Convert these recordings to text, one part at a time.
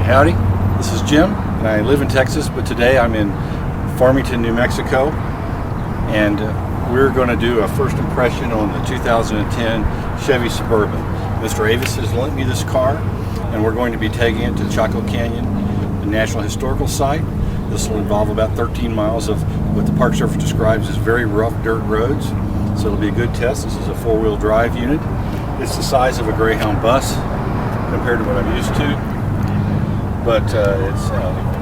Howdy, this is Jim, and I live in Texas, but today I'm in Farmington, New Mexico, and we're going to do a first impression on the 2010 Chevy Suburban. Mr. Avis has lent me this car, and we're going to be taking it to Chaco Canyon, the National Historical Site. This will involve about 13 miles of what the Park Service describes as very rough dirt roads, so it'll be a good test. This is a four-wheel drive unit. It's the size of a Greyhound bus compared to what I'm used to. But it's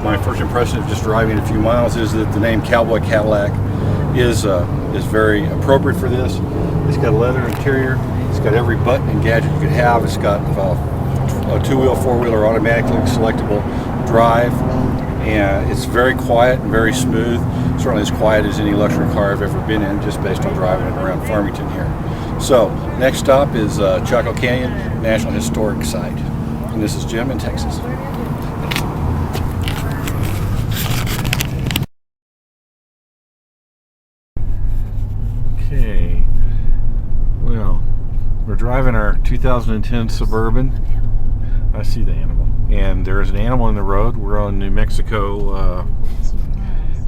my first impression of just driving a few miles is that the name Cowboy Cadillac is very appropriate for this. It's got a leather interior. It's got every button and gadget you could have. It's got a two-wheel, four-wheeler automatically selectable drive, and it's very quiet and very smooth. Certainly as quiet as any luxury car I've ever been in, just based on driving it around Farmington here. So next stop is Chaco Canyon National Historic Site, and this is Jim in Texas. Okay, well, we're driving our 2010 Suburban. I see the animal, and there's an animal in the road. We're on New Mexico.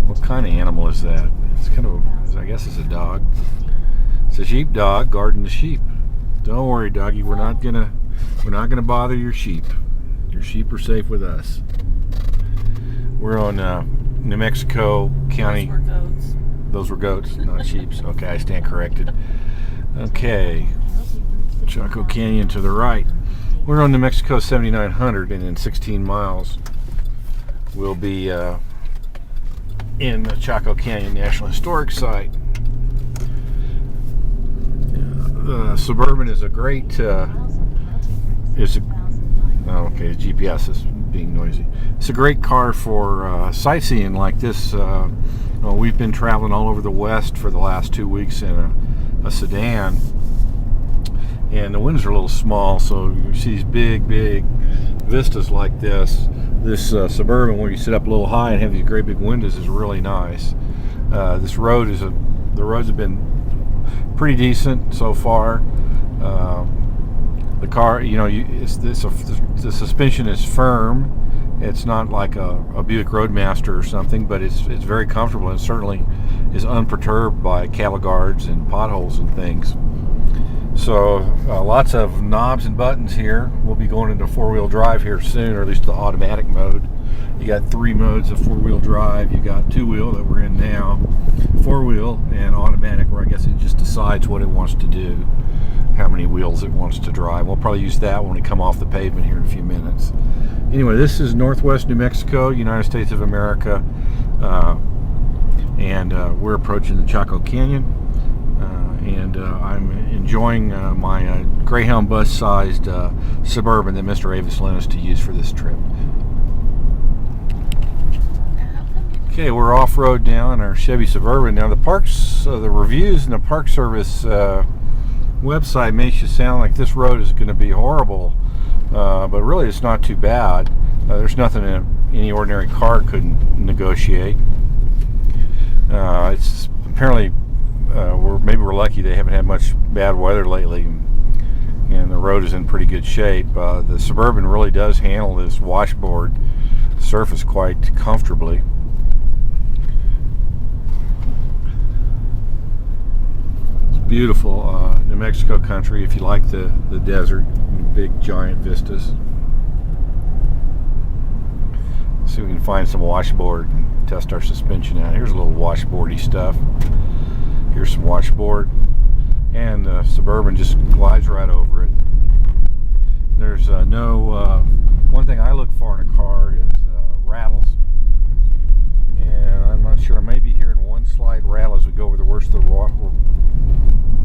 What kind of animal is that? It's kind of, I guess it's a dog. It's a sheepdog guarding the sheep. Don't worry, doggy. We're not gonna bother your sheep. Your sheep are safe with us. We're on New Mexico County. Those were goats, not sheep. Okay, I stand corrected. Okay, Chaco Canyon to the right. We're on New Mexico 7900, and in 16 miles we'll be in the Chaco Canyon National Historic Site. The Suburban is a great. GPS is being noisy. It's a great car for sightseeing like this. We've been traveling all over the West for the last 2 weeks in a sedan, and the windows are a little small, so you see these big vistas like this. This Suburban, where you sit up a little high and have these great big windows, is really nice. The roads have been pretty decent so far. The car, the suspension is firm. It's not like a Buick Roadmaster or something, but it's very comfortable, and certainly is unperturbed by cattle guards and potholes and things. So lots of knobs and buttons here. We'll be going into four-wheel drive here soon, or at least the automatic mode. You got 3 modes of four-wheel drive. You got two-wheel that we're in now, four-wheel, and automatic, where I guess it just decides what it wants to do, how many wheels it wants to drive. We'll probably use that when we come off the pavement here in a few minutes. Anyway, this is northwest New Mexico, United States of America, and we're approaching the Chaco Canyon, and I'm enjoying my Greyhound bus-sized Suburban that Mr. Avis lent us to use for this trip. Okay, we're off-road now in our Chevy Suburban. Now the reviews in the Park Service website makes you sound like this road is going to be horrible, but really it's not too bad. There's nothing any ordinary car couldn't negotiate. It's apparently we're lucky they haven't had much bad weather lately, and the road is in pretty good shape. The Suburban really does handle this washboard surface quite comfortably. Beautiful New Mexico country if you like the desert, big giant vistas. See if we can find some washboard and test our suspension out. Here's a little washboardy stuff. Here's some washboard, and the Suburban just glides right over it. There's one thing I look for in a car is rattles, and I'm not sure. I may be hearing one slight rattle as we go over the worst of the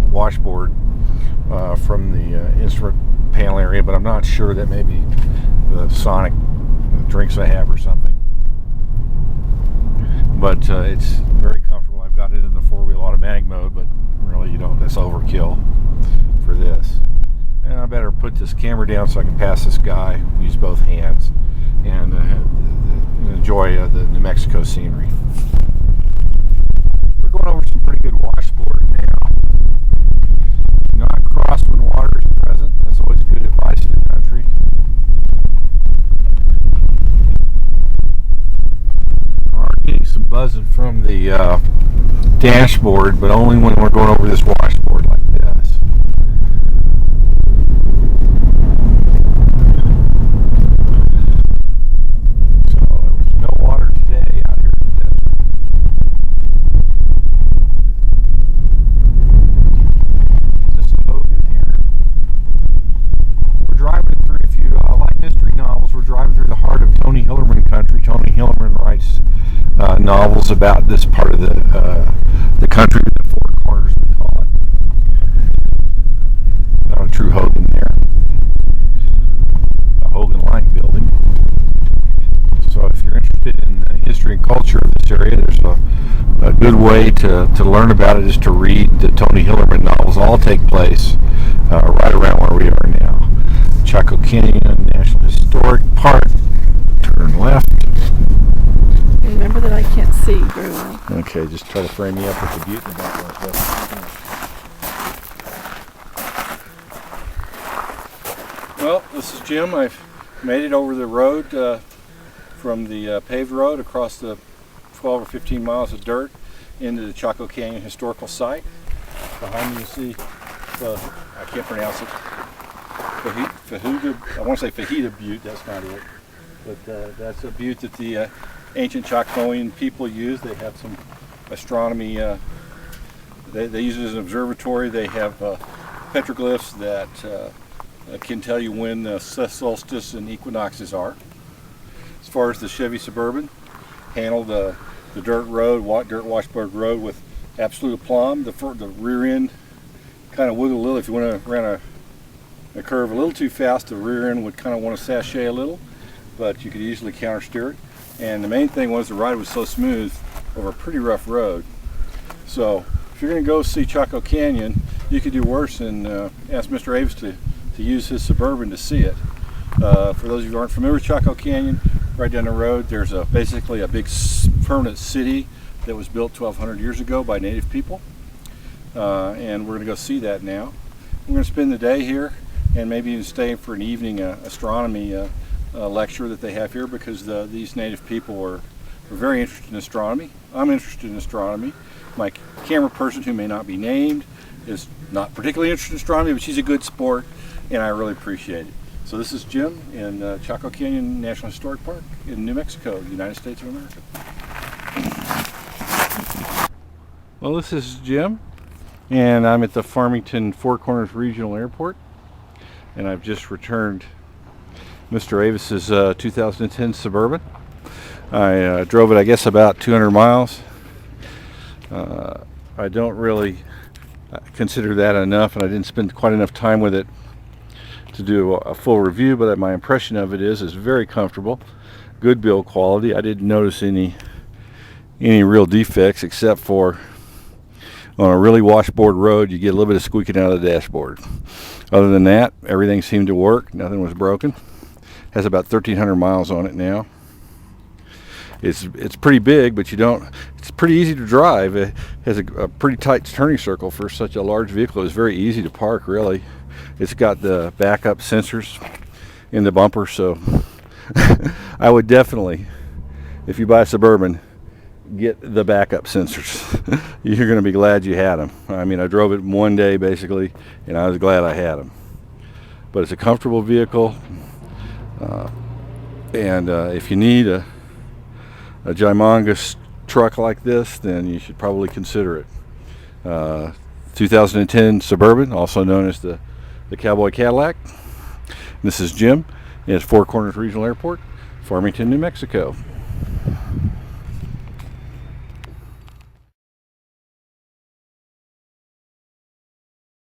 washboard from the instrument panel area, but I'm not sure. That may be the sonic drinks I have or something. But it's very comfortable. I've got it in the four-wheel automatic mode, but really that's overkill for this. And I better put this camera down so I can pass this guy, use both hands, and enjoy the New Mexico scenery. We're going over some pretty good washboard now. Not crosswind water is present. That's always good advice in the country. the dashboard, but only when we're going over this washboard like this. So there's no water today out here in the desert. Is this a boat in here? We're driving through, if you like mystery novels, we're driving through the heart of Tony Hillerman country. Tony Hillerman writes novels about this part of the country, the Four Corners we call it. Not a true Hogan there. A Hogan-like building. So if you're interested in the history and culture of this area, there's a good way to learn about it is to read the Tony Hillerman novels. All take place right around where we are now. Chaco Canyon National Historic Park. Turn left. Remember that I can't see very well. Okay, just try to frame me up with the butte in the background. Well, this is Jim. I've made it over the road from the paved road across the 12 or 15 miles of dirt into the Chaco Canyon Historical Site. Behind me you see I can't pronounce it. I want to say Fajita Butte, that's not it. But that's a butte that the ancient Chacoan people used. They have some astronomy, they use it as an observatory. They have petroglyphs that can tell you when the solstice and equinoxes are. As far as the Chevy Suburban, handled the dirt washboard road with absolute aplomb. The rear end kind of wiggle a little. If you want to run a curve a little too fast, the rear end would kind of want to sashay a little, but you could easily counter steer it. And the main thing was the ride was so smooth over a pretty rough road. So if you're going to go see Chaco Canyon, you could do worse than ask Mr. Avis to use his Suburban to see it. For those of you who aren't familiar with Chaco Canyon, right down the road there's basically a big permanent city that was built 1,200 years ago by native people. And we're going to go see that now. We're going to spend the day here and maybe even stay for an evening astronomy lecture that they have here, because these native people are very interested in astronomy. I'm interested in astronomy. My camera person, who may not be named, is not particularly interested in astronomy, but she's a good sport, and I really appreciate it. So this is Jim in Chaco Canyon National Historic Park in New Mexico, United States of America. Well, this is Jim, and I'm at the Farmington Four Corners Regional Airport, and I've just returned Mr. Avis's 2010 Suburban. I drove it, I guess, about 200 miles. I don't really consider that enough, and I didn't spend quite enough time with it to do a full review, but my impression of it is very comfortable, good build quality. I didn't notice any real defects, except for on a really washboard road you get a little bit of squeaking out of the dashboard. Other than that, everything seemed to work. Nothing was broken. Has about 1,300 miles on it now. It's pretty big, but it's pretty easy to drive. It has a pretty tight turning circle for such a large vehicle. It's very easy to park, really. It's got the backup sensors in the bumper, so I would definitely, if you buy a Suburban, get the backup sensors. You're going to be glad you had them. I mean, I drove it one day basically, and I was glad I had them. But it's a comfortable vehicle, and if you need a gymongous truck like this, then you should probably consider it. 2010 Suburban, also known as the Cowboy Cadillac. This is Jim. It's Four Corners Regional Airport, Farmington, New Mexico.